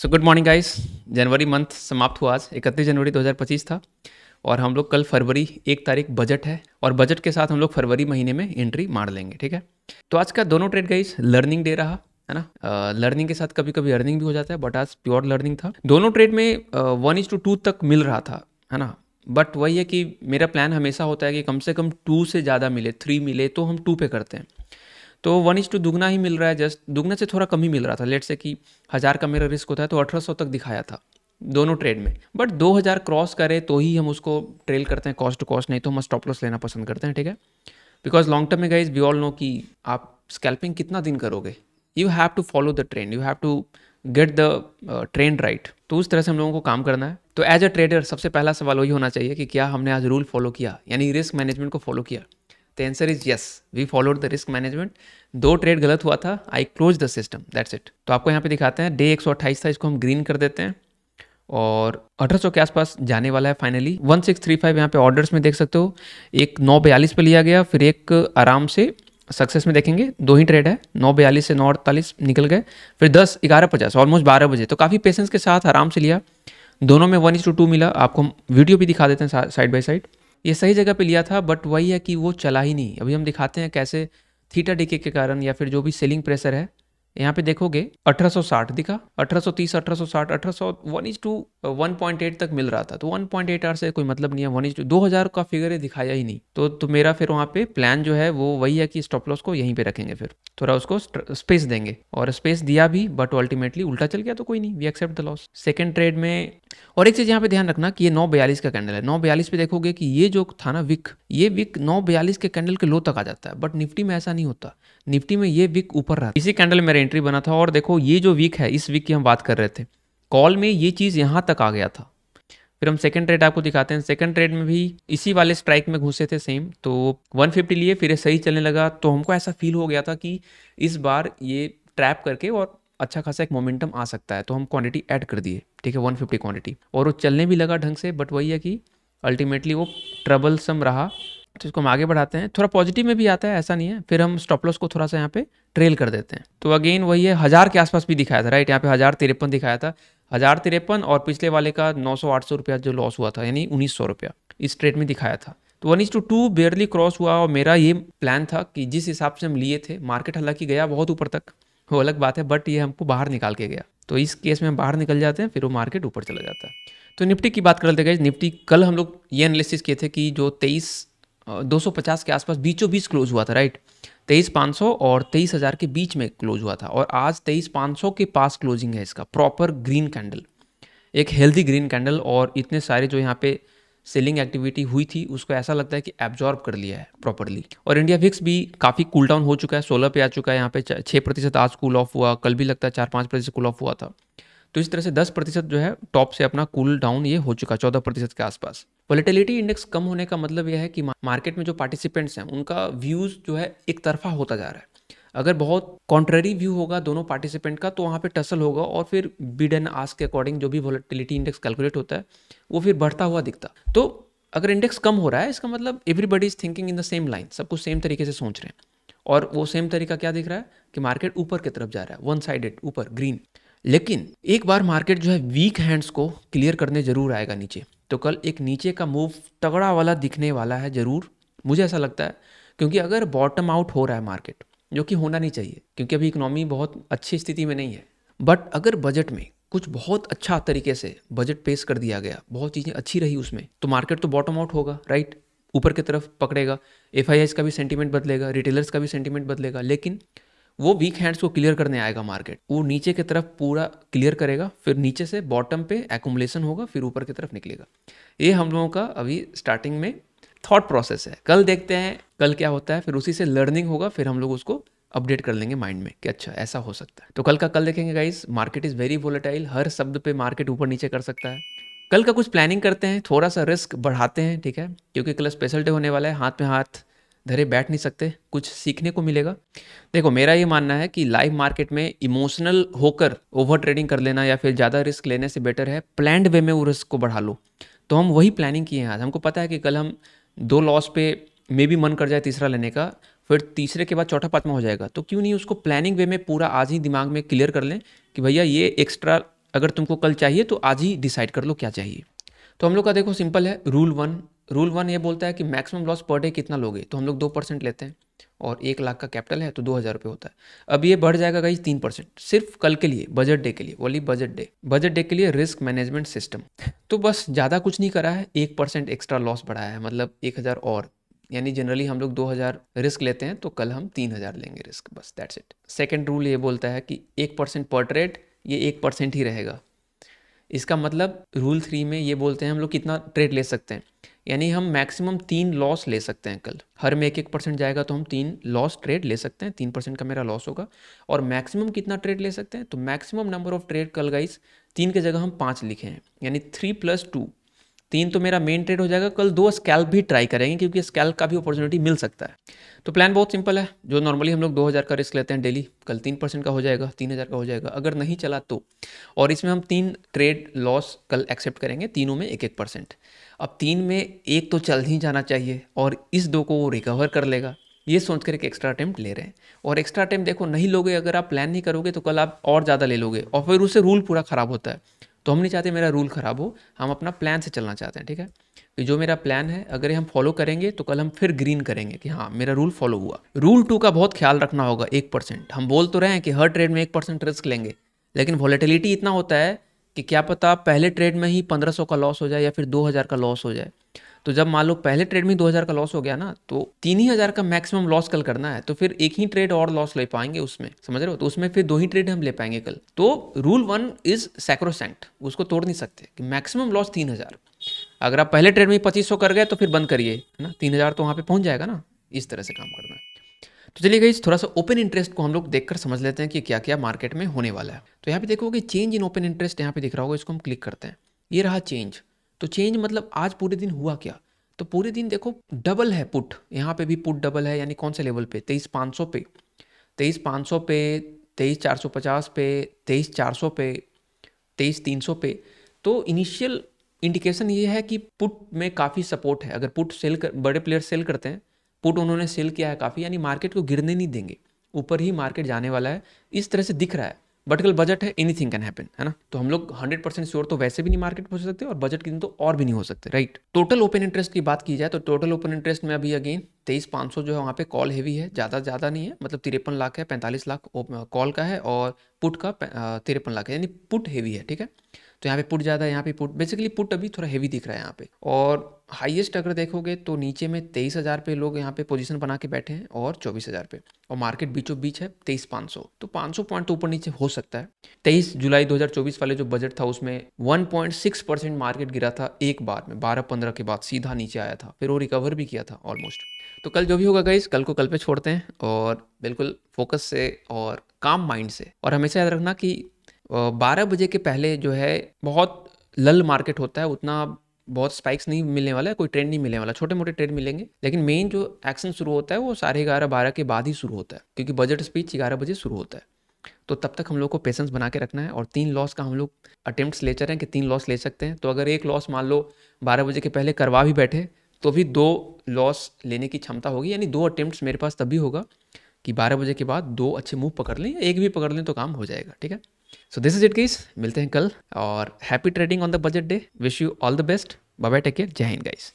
सो good morning guys. जनवरी month समाप्त हुआ, आज 31 जनवरी 2025 था और हम लोग कल फरवरी 1 तारीख बजट है और बजट के साथ हम लोग फरवरी महीने में एंट्री मार लेंगे। ठीक है, तो आज का दोनों ट्रेड गाइस लर्निंग डे रहा है ना। लर्निंग के साथ कभी कभी अर्निंग भी हो जाता है, बट आज प्योर लर्निंग था। दोनों ट्रेड में 1:2 तक मिल रहा था, है ना। बट वही है कि मेरा प्लान हमेशा होता है कि कम से कम 2 से ज़्यादा मिले, 3 मिले तो हम 2 पे करते हैं। तो 1:2 दुगना ही मिल रहा है, जस्ट दुगना से थोड़ा कम ही मिल रहा था। लेट से कि 1000 का मेरा रिस्क होता है तो 1800 तक दिखाया था दोनों ट्रेड में। बट 2000 क्रॉस करे तो ही हम उसको ट्रेल करते हैं कॉस्ट टू कॉस्ट, नहीं तो हम स्टॉप लॉस लेना पसंद करते हैं। ठीक है, बिकॉज लॉन्ग टर्म में गाइज वी ऑल नो कि आप स्कैल्पिंग कितना दिन करोगे। You have to follow the trend, you have to get the trend right. तो उस तरह से हम लोगों को काम करना है। तो एज अ ट्रेडर सबसे पहला सवाल वही होना चाहिए कि क्या हमने आज रूल फॉलो किया, यानी रिस्क मैनेजमेंट को फॉलो किया। The answer is yes, we followed the risk management. 2 trade गलत हुआ था, I close the system, that's it. तो आपको यहाँ पे दिखाते हैं डे 128 था, इसको हम ग्रीन कर देते हैं और 1800 के आसपास जाने वाला है फाइनली। 1635 यहाँ पे ऑर्डर्स में देख सकते हो, एक 942 पे लिया गया, फिर एक आराम से सक्सेस में देखेंगे 2 ही ट्रेड है, 942 से 948 निकल गए, फिर 10 11:50 ऑलमोस्ट 12 बजे। तो काफ़ी पेशेंस के साथ आराम से लिया, दोनों में 1:2 मिला। आपको हम वीडियो भी दिखा देते हैं साइड बाय साइड। ये सही जगह पे लिया था, बट वही है कि वो चला ही नहीं। अभी हम दिखाते हैं कैसे थीटा डीके के कारण या फिर जो भी सेलिंग प्रेशर है। यहाँ पे देखोगे 1860 दिखा, 1830, 1860, 1800 1:1.8 तक मिल रहा था। तो 1.8 से कोई मतलब नहीं है। 1:2 2000 का फिगर दिखाया ही नहीं। तो मेरा फिर वहाँ पे प्लान जो है वो वही है कि स्टॉप लॉस को यहीं पे रखेंगे, फिर थोड़ा उसको स्पेस देंगे और स्पेस दिया भी, बट अल्टीमेटली उल्टा चल गया तो कोई नहीं, we accept the loss. Second trade में और एक चीज़ यहाँ पे ध्यान रखना कि ये 942 का कैंडल है। 942 पे देखोगे कि ये जो था ना विक, ये विक 942 के कैंडल के लो तक आ जाता है, बट निफ्टी में ऐसा नहीं होता। निफ्टी में ये विक ऊपर रहा। इसी कैंडल में मेरा एंट्री बना था और देखो ये जो विक है, इस विक की हम बात कर रहे थे, कॉल में ये चीज़ यहाँ तक आ गया था। फिर हम सेकंड ट्रेड आपको दिखाते हैं। सेकंड ट्रेड में भी इसी वाले स्ट्राइक में घुसे थे सेम, तो 150 लिए, फिर सही चलने लगा। तो हमको ऐसा फील हो गया था कि इस बार ये ट्रैप करके और अच्छा खासा एक मोमेंटम आ सकता है, तो हम क्वांटिटी ऐड कर दिए। ठीक है, 150 क्वांटिटी, और वो चलने भी लगा ढंग से। बट वही है कि अल्टीमेटली वो ट्रबलसम रहा। तो इसको हम आगे बढ़ाते हैं, थोड़ा पॉजिटिव में भी आता है, ऐसा नहीं है। फिर हम स्टॉप लॉस को थोड़ा सा यहाँ पे ट्रेल कर देते हैं। तो अगेन वही है, 1000 के आसपास भी दिखाया था, राइट। यहाँ पे 1053 दिखाया था, 1053 और पिछले वाले का 900-800 रुपया जो लॉस हुआ था, यानी 1900 रुपया इस ट्रेड में दिखाया था। तो 1:2 बेयरली क्रॉस हुआ और मेरा ये प्लान था कि जिस हिसाब से हम लिए थे, मार्केट हालांकि गया बहुत ऊपर तक, वो अलग बात है, बट ये हमको बाहर निकाल के गया। तो इस केस में हम बाहर निकल जाते हैं, फिर वो मार्केट ऊपर चला जाता है। तो निफ्टी की बात कर लेते हैं। निफ्टी कल हम लोग ये एनालिसिस किए थे कि जो 250 के आसपास बीचों बीच क्लोज हुआ था, राइट। 23,500 और 23,000 के बीच में क्लोज हुआ था, और आज 23,500 के पास क्लोजिंग है इसका। प्रॉपर ग्रीन कैंडल, एक हेल्दी ग्रीन कैंडल, और इतने सारे जो यहाँ पे सेलिंग एक्टिविटी हुई थी उसको ऐसा लगता है कि एब्जॉर्ब कर लिया है प्रॉपरली। और इंडिया विक्स भी काफ़ी कूल डाउन हो चुका है, 16 पे आ चुका है। यहाँ पे 6% आज कूल ऑफ हुआ, कल भी लगता है 4-5% कूल ऑफ हुआ था। तो इस तरह से 10% जो है टॉप से अपना कूल डाउन ये हो चुका, 14% के आसपास। वोलेटिलिटी इंडेक्स कम होने का मतलब यह है कि मार्केट में जो पार्टिसिपेंट्स हैं उनका व्यूज़ जो है एक तरफा होता जा रहा है। अगर बहुत कॉन्ट्ररी व्यू होगा दोनों पार्टिसिपेंट का, तो वहाँ पे टसल होगा और फिर बिड एंड आस्क के अकॉर्डिंग जो भी वोलेटिलिटी इंडेक्स कैलकुलेट होता है वो फिर बढ़ता हुआ दिखता। तो अगर इंडेक्स कम हो रहा है, इसका मतलब everybody is thinking in the same line, सब कुछ सेम तरीके से सोच रहे हैं। और वो सेम तरीका क्या दिख रहा है कि मार्केट ऊपर की तरफ जा रहा है, वन साइडेड ऊपर ग्रीन। लेकिन एक बार मार्केट जो है वीक हैंड्स को क्लियर करने जरूर आएगा नीचे। तो कल एक नीचे का मूव तगड़ा वाला दिखने वाला है जरूर, मुझे ऐसा लगता है। क्योंकि अगर बॉटम आउट हो रहा है मार्केट, जो कि होना नहीं चाहिए क्योंकि अभी इकोनॉमी बहुत अच्छी स्थिति में नहीं है, बट अगर बजट में कुछ बहुत अच्छा तरीके से बजट पेश कर दिया गया, बहुत चीज़ें अच्छी रही उसमें, तो मार्केट तो बॉटम आउट होगा, राइट, ऊपर की तरफ पकड़ेगा। एफआईआईज का भी सेंटीमेंट बदलेगा, रिटेलर्स का भी सेंटीमेंट बदलेगा। लेकिन वो वीक हैंड्स को क्लियर करने आएगा मार्केट, वो नीचे की तरफ पूरा क्लियर करेगा, फिर नीचे से बॉटम पे एक्यूमुलेशन होगा, फिर ऊपर की तरफ निकलेगा। ये हम लोगों का अभी स्टार्टिंग में थॉट प्रोसेस है। कल देखते हैं कल क्या होता है, फिर उसी से लर्निंग होगा, फिर हम लोग उसको अपडेट कर लेंगे माइंड में कि अच्छा ऐसा हो सकता है। तो कल का कल देखेंगे guys. Market is very volatile, हर शब्द पे मार्केट ऊपर नीचे कर सकता है। कल का कुछ प्लानिंग करते हैं, थोड़ा सा रिस्क बढ़ाते हैं, ठीक है, क्योंकि कल स्पेशल डे होने वाला है। हाथ में हाथ धरे बैठ नहीं सकते, कुछ सीखने को मिलेगा। देखो मेरा ये मानना है कि लाइव मार्केट में इमोशनल होकर ओवर ट्रेडिंग कर लेना या फिर ज़्यादा रिस्क लेने से बेटर है प्लान्ड वे में वो रिस्क को बढ़ा लो। तो हम वही प्लानिंग किए हैं आज। हमको पता है कि कल हम 2 लॉस पे मे भी मन कर जाए तीसरा लेने का, फिर तीसरे के बाद चौथा पाँचवा हो जाएगा, तो क्यों नहीं उसको प्लानिंग वे में पूरा आज ही दिमाग में क्लियर कर लें कि भैया ये एक्स्ट्रा अगर तुमको कल चाहिए तो आज ही डिसाइड कर लो क्या चाहिए। तो हम लोग का देखो सिंपल है, रूल वन ये बोलता है कि मैक्सिमम लॉस पर डे कितना लोगे, तो हम लोग 2% लेते हैं और 1 लाख का कैपिटल है तो 2,000 रुपये होता है। अब ये बढ़ जाएगा गाइस 3%, सिर्फ कल के लिए, बजट डे के लिए, ओनली बजट डे के लिए रिस्क मैनेजमेंट सिस्टम। तो बस ज़्यादा कुछ नहीं करा है, 1% एक्स्ट्रा लॉस बढ़ाया है, मतलब 1,000 और, यानी जनरली हम लोग 2,000 रिस्क लेते हैं तो कल हम 3,000 लेंगे रिस्क, बस दैट्स इट। सेकेंड रूल ये बोलता है कि 1% पर ट्रेड, ये 1% ही रहेगा। इसका मतलब रूल 3 में ये बोलते हैं हम लोग कितना ट्रेड ले सकते हैं, यानी हम मैक्सिमम 3 लॉस ले सकते हैं कल। हर में 1-1% जाएगा तो हम 3 लॉस ट्रेड ले सकते हैं, 3% का मेरा लॉस होगा। और मैक्सिमम कितना ट्रेड ले सकते हैं, तो मैक्सिमम नंबर ऑफ ट्रेड कल गाइस 3 की जगह हम 5 लिखे हैं, यानी 3 + 2, 3 तो मेरा मेन ट्रेड हो जाएगा। कल 2 स्कैल्प भी ट्राई करेंगे क्योंकि स्कैल्प का भी अपॉर्चुनिटी मिल सकता है। तो प्लान बहुत सिंपल है, जो नॉर्मली हम लोग 2,000 का रिस्क लेते हैं डेली, कल 3% का हो जाएगा, 3,000 का हो जाएगा। अगर नहीं चला तो, और इसमें हम 3 ट्रेड लॉस कल एक्सेप्ट करेंगे, तीनों में 1-1%। अब 3 में एक तो चल ही जाना चाहिए और इस 2 को वो रिकवर कर लेगा, ये सोच कर एक एक्स्ट्रा अटेम्प्ट ले रहे हैं। और एक्स्ट्रा अटेम्प्ट देखो नहीं लोगे, अगर आप प्लान नहीं करोगे तो कल आप और ज़्यादा ले लोगे और फिर उससे रूल पूरा ख़राब होता है। तो हम नहीं चाहते मेरा रूल ख़राब हो, हम अपना प्लान से चलना चाहते हैं, ठीक है। कि जो मेरा प्लान है अगर हम फॉलो करेंगे तो कल हम फिर ग्रीन करेंगे कि हाँ मेरा रूल फॉलो हुआ। रूल 2 का बहुत ख्याल रखना होगा, 1%। हम बोल तो रहे हैं कि हर ट्रेड में 1% रिस्क लेंगे, लेकिन वॉलेटिलिटी इतना होता है कि क्या पता पहले ट्रेड में ही 1,500 का लॉस हो जाए या फिर 2,000 का लॉस हो जाए। तो जब मान लो पहले ट्रेड में 2,000 का लॉस हो गया ना, तो 3,000 का मैक्सिमम लॉस कल करना है, तो फिर एक ही ट्रेड और लॉस ले पाएंगे उसमें, समझ रहे हो। तो उसमें फिर 2 ही ट्रेड हम ले पाएंगे कल। तो रूल 1 इज सैक्रोसैंक्ट, उसको तोड़ नहीं सकते कि मैक्सिमम लॉस 3,000। अगर आप पहले ट्रेड में 2,500 कर गए तो फिर बंद करिए, है ना, 3,000 तो वहाँ पे पहुँच जाएगा ना। इस तरह से काम करना है। तो चलिए गाइस, थोड़ा सा ओपन इंटरेस्ट को हम लोग देखकर समझ लेते हैं कि क्या क्या मार्केट में होने वाला है। तो यहाँ पे देखोगे चेंज इन ओपन इंटरेस्ट यहाँ पे दिख रहा होगा, इसको हम क्लिक करते हैं। ये रहा चेंज। तो चेंज मतलब आज पूरे दिन हुआ क्या, तो पूरे दिन देखो डबल है पुट, यहाँ पे भी पुट डबल है, यानी कौन से लेवल पे, 23,500 पे, 23,500 पे, 23,450 पे, 23,400 पे, 23,300 पे। तो इनिशियल इंडिकेशन ये है कि पुट में काफ़ी सपोर्ट है। अगर पुट सेल कर, बड़े प्लेयर सेल करते हैं, पुट उन्होंने सेल किया है काफ़ी, यानी मार्केट को गिरने नहीं देंगे, ऊपर ही मार्केट जाने वाला है, इस तरह से दिख रहा है। बट कल बजट है, एनीथिंग कैन हैपन, है ना। तो हम लोग 100% श्योर तो वैसे भी नहीं मार्केट पहुंच सकते और बजट के दिन तो और भी नहीं हो सकते, राइट। टोटल ओपन इंटरेस्ट की बात की जाए तो टोटल ओपन इंटरेस्ट में अभी अगेन 23,500 जो है वहाँ पे कॉल हेवी है, ज़्यादा नहीं है, मतलब 53 लाख है, 45 लाख कॉल का है और पुट का 53 लाख है, यानी पुट हेवी है, ठीक है। तो यहाँ पे पुट ज़्यादा है, यहाँ पे पुट, बेसिकली पुट अभी थोड़ा हेवी दिख रहा है यहाँ पे। और हाईएस्ट अगर देखोगे तो नीचे में 23,000 पे लोग यहाँ पे पोजीशन बना के बैठे हैं और 24,000 पे, और मार्केट बीचों बीच है 23,500। तो 500 पॉइंट तो ऊपर नीचे हो सकता है। 23 जुलाई 2024 वाले जो बजट था उसमें 1.6% मार्केट गिरा था एक बार में, 12-15 के बाद सीधा नीचे आया था, फिर वो रिकवर भी किया था ऑलमोस्ट। तो कल जो भी होगा गाइस, कल को कल पे छोड़ते हैं और बिल्कुल फोकस से और काम माइंड से। और हमेशा याद रखना कि 12 बजे के पहले जो है बहुत लल मार्केट होता है, उतना बहुत स्पाइक्स नहीं मिलने वाला है, कोई ट्रेंड नहीं मिलने वाला, छोटे मोटे ट्रेंड मिलेंगे, लेकिन मेन जो एक्शन शुरू होता है वो 11:30-12 के बाद ही शुरू होता है, क्योंकि बजट स्पीच 11 बजे शुरू होता है। तो तब तक हम लोग को पेशेंस बना के रखना है। और 3 लॉस का हम लोग अटेम्प्ट्स ले चल रहे हैं कि 3 लॉस ले सकते हैं। तो अगर एक लॉस मान लो 12 बजे के पहले करवा भी बैठे तो भी 2 लॉस लेने की क्षमता होगी, यानी 2 अटेम्प्ट्स मेरे पास तभी होगा कि 12 बजे के बाद 2 अच्छे मूव पकड़ लें, एक भी पकड़ लें तो काम हो जाएगा, ठीक है। So this is it guys, मिलते हैं कल और happy trading on the budget day. Wish you all the best, bye bye, take care, जय हिंद गाइस।